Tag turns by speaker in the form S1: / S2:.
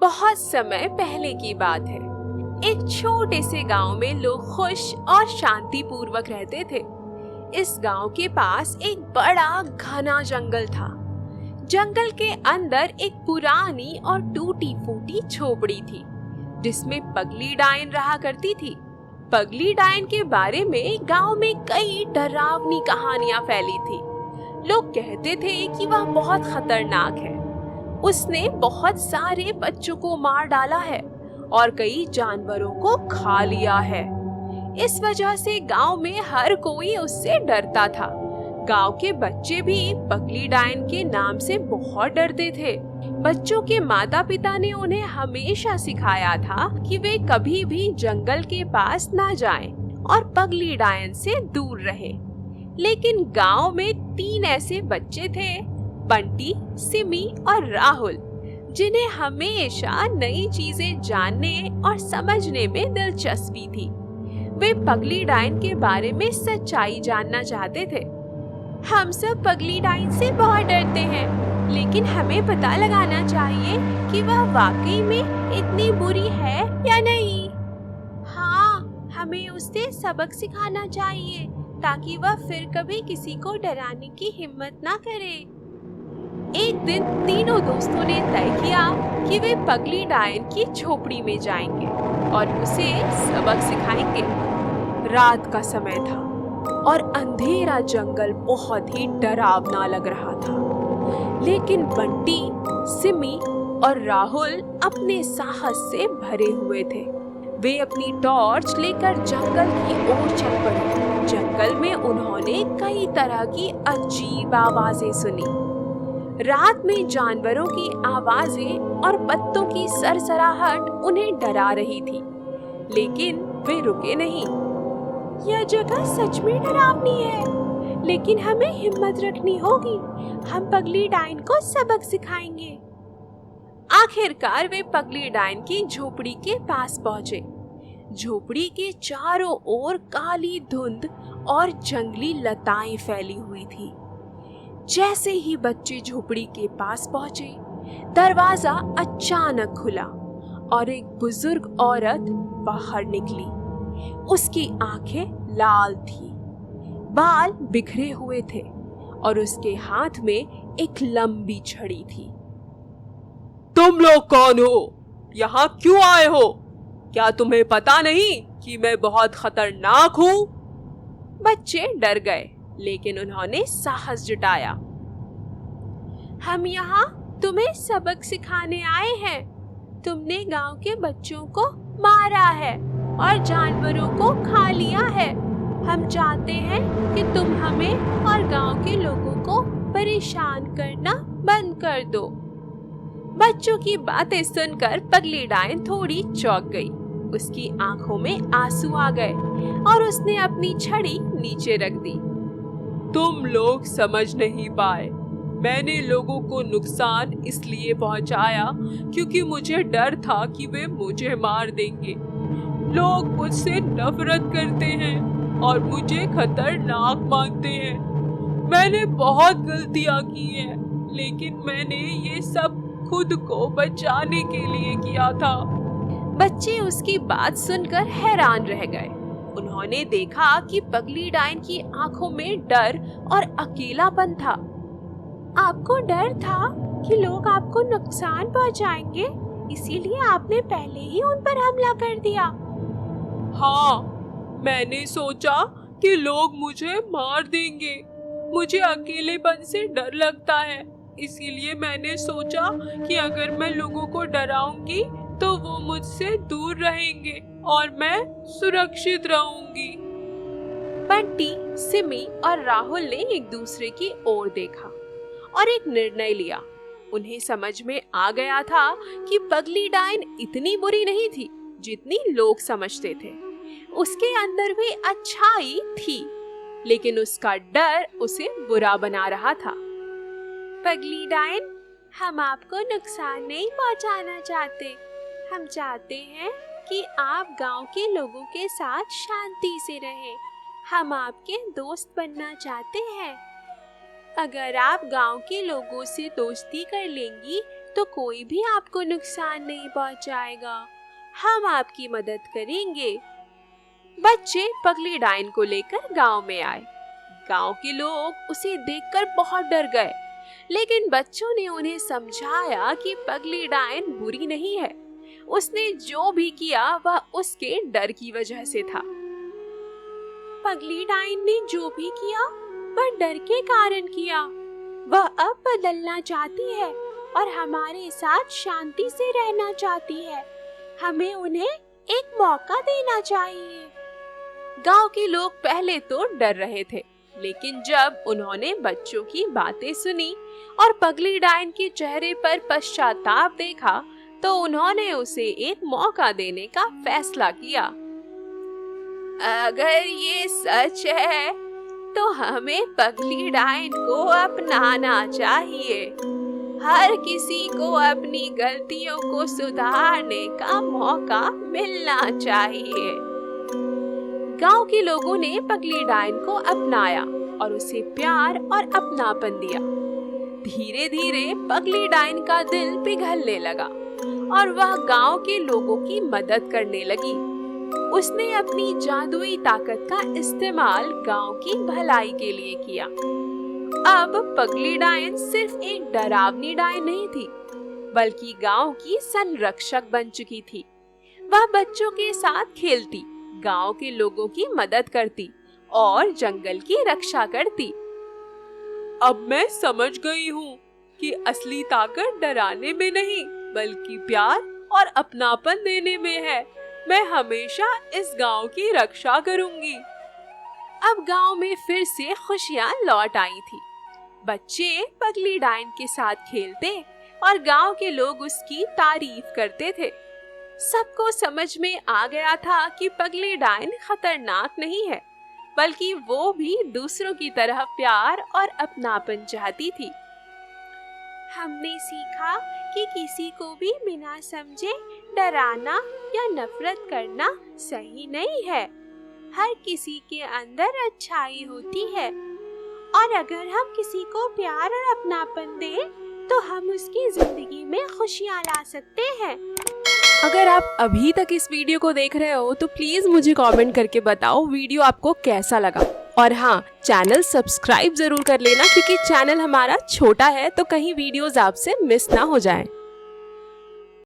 S1: बहुत समय पहले की बात है। एक छोटे से गांव में लोग खुश और शांति पूर्वक रहते थे। इस गांव के पास एक बड़ा घना जंगल था। जंगल के अंदर एक पुरानी और टूटी फूटी झोपड़ी थी, जिसमें पगली डायन रहा करती थी। पगली डायन के बारे में गांव में कई डरावनी कहानियां फैली थी। लोग कहते थे कि वह बहुत खतरनाक है। उसने बहुत सारे बच्चों को मार डाला है और कई जानवरों को खा लिया है। इस वजह से गांव में हर कोई उससे डरता था। गांव के बच्चे भी पगली डायन के नाम से बहुत डरते थे। बच्चों के माता पिता ने उन्हें हमेशा सिखाया था कि वे कभी भी जंगल के पास ना जाएं और पगली डायन से दूर रहें। लेकिन गांव में 3 ऐसे बच्चे थे, बंटी, सिमी और राहुल, जिन्हें हमेशा नई चीजें जानने और समझने में दिलचस्पी थी। वे पगली डायन के बारे में सच्चाई जानना चाहते थे। हम सब पगली डायन से बहुत डरते हैं, लेकिन हमें पता लगाना चाहिए कि वह वाकई में इतनी बुरी है या नहीं। हाँ, हमें उसे सबक सिखाना चाहिए ताकि वह फिर कभी किसी को डराने की हिम्मत ना करे। एक दिन तीनों दोस्तों ने तय किया कि वे पगली डायन की झोपड़ी में जाएंगे और उसे सबक सिखाएंगे। रात का समय था और अंधेरा जंगल बहुत ही डरावना लग रहा था, लेकिन बंटी, सिमी और राहुल अपने साहस से भरे हुए थे। वे अपनी टॉर्च लेकर जंगल की ओर चल पड़े। जंगल में उन्होंने कई तरह की अजीब आवाजें सुनी। रात में जानवरों की आवाजें और पत्तों की सरसराहट उन्हें डरा रही थी, लेकिन वे रुके नहीं। यह जगह सच में डरावनी है, लेकिन हमें हिम्मत रखनी होगी। हम पगली डायन को सबक सिखाएंगे। आखिरकार वे पगली डायन की झोपड़ी के पास पहुंचे। झोपड़ी के चारों ओर काली धुंध और जंगली लताएं फैली हुई थी। जैसे ही बच्चे झोपड़ी के पास पहुंचे, दरवाजा अचानक खुला और एक बुजुर्ग औरत बाहर निकली। उसकी आंखें लाल थी, बाल बिखरे हुए थे और उसके हाथ में एक लंबी छड़ी थी।
S2: तुम लोग कौन हो? यहाँ क्यों आए हो? क्या तुम्हें पता नहीं कि मैं बहुत खतरनाक हूँ?
S1: बच्चे डर गए, लेकिन उन्होंने साहस जुटाया। हम यहाँ तुम्हें सबक सिखाने आए हैं। तुमने गांव के बच्चों को मारा है और जानवरों को खा लिया है। हम चाहते हैं कि तुम हमें और गांव के लोगों को परेशान करना बंद कर दो। बच्चों की बातें सुनकर पगली डायन थोड़ी चौंक गई। उसकी आंखों में आंसू आ गए और उसने अपनी छड़ी नीचे रख दी।
S2: तुम लोग समझ नहीं पाए। मैंने लोगों को नुकसान इसलिए पहुंचाया क्योंकि मुझे डर था कि वे मुझे मार देंगे। लोग मुझसे नफरत करते हैं और मुझे खतरनाक मानते हैं। मैंने बहुत गलतियां की हैं, लेकिन मैंने ये सब खुद को बचाने के लिए किया था।
S1: बच्चे उसकी बात सुनकर हैरान रह गए। उन्होंने देखा कि पगली डायन की आंखों में डर और अकेलापन था। आपको डर था कि लोग आपको नुकसान पहुंचाएंगे, इसीलिए आपने पहले ही उन पर हमला कर दिया।
S2: हाँ, मैंने सोचा कि लोग मुझे मार देंगे। मुझे अकेलेपन से डर लगता है, इसीलिए मैंने सोचा कि अगर मैं लोगों को डराऊंगी तो वो मुझसे दूर रहेंगे और मैं सुरक्षित रहूंगी।
S1: बंटी, सिमी और राहुल ने एक दूसरे की ओर देखा और एक निर्णय लिया। उन्हें समझ में आ गया था कि पगली डायन इतनी बुरी नहीं थी जितनी लोग समझते थे। उसके अंदर भी अच्छाई थी, लेकिन उसका डर उसे बुरा बना रहा था। पगली डायन, हम आपको नुकसान नहीं पहुंचाना चाहते। हम चाहते हैं कि आप गांव के लोगों के साथ शांति से रहें। हम आपके दोस्त बनना चाहते हैं। अगर आप गांव के लोगों से दोस्ती कर लेंगी तो कोई भी आपको नुकसान नहीं पहुंचाएगा। हम आपकी मदद करेंगे। बच्चे पगली डायन को लेकर गांव में आए। गांव के लोग उसे देखकर बहुत डर गए, लेकिन बच्चों ने उन्हें समझाया कि पगली डायन बुरी नहीं है। उसने जो भी किया वह उसके डर की वजह से था। पगली डायन ने जो भी किया वह डर के कारण किया। वह अब बदलना चाहती है और हमारे साथ शांति से रहना चाहती है। हमें उन्हें एक मौका देना चाहिए। गांव के लोग पहले तो डर रहे थे, लेकिन जब उन्होंने बच्चों की बातें सुनी और पगली डायन के चेहरे पर पश्चाताप देखा, तो उन्होंने उसे एक मौका देने का फैसला किया। अगर ये सच है तो हमें पगली डायन को अपनाना चाहिए। हर किसी को अपनी गलतियों को सुधारने का मौका मिलना चाहिए। गांव के लोगों ने पगली डायन को अपनाया और उसे प्यार और अपनापन दिया। धीरे धीरे पगली डायन का दिल पिघलने लगा और वह गांव के लोगों की मदद करने लगी। उसने अपनी जादुई ताकत का इस्तेमाल गांव की भलाई के लिए किया। अब पगली डायन सिर्फ एक डरावनी डायन नहीं थी, बल्कि गांव की संरक्षक बन चुकी थी। वह बच्चों के साथ खेलती, गांव के लोगों की मदद करती और जंगल की रक्षा करती।
S2: अब मैं समझ गई हूँ कि असली ताकत डराने में नहीं, बल्कि प्यार और अपनापन देने में है। मैं हमेशा इस गांव की रक्षा करूंगी।
S1: अब गांव में फिर से खुशियां लौट आई थी। बच्चे पगली डायन के साथ खेलते और गांव के लोग उसकी तारीफ करते थे। सबको समझ में आ गया था कि पगली डायन खतरनाक नहीं है, बल्कि वो भी दूसरों की तरह प्यार और अपनापन चाहती थी। हमने सीखा कि किसी को भी बिना समझे डराना या नफरत करना सही नहीं है। हर किसी के अंदर अच्छाई होती है और अगर हम किसी को प्यार और अपनापन दें तो हम उसकी जिंदगी में खुशियां ला सकते हैं।
S2: अगर आप अभी तक इस वीडियो को देख रहे हो तो प्लीज मुझे कमेंट करके बताओ वीडियो आपको कैसा लगा। और हाँ, चैनल सब्सक्राइब जरूर कर लेना, क्योंकि चैनल हमारा छोटा है तो कहीं वीडियोस आपसे मिस ना हो जाएं।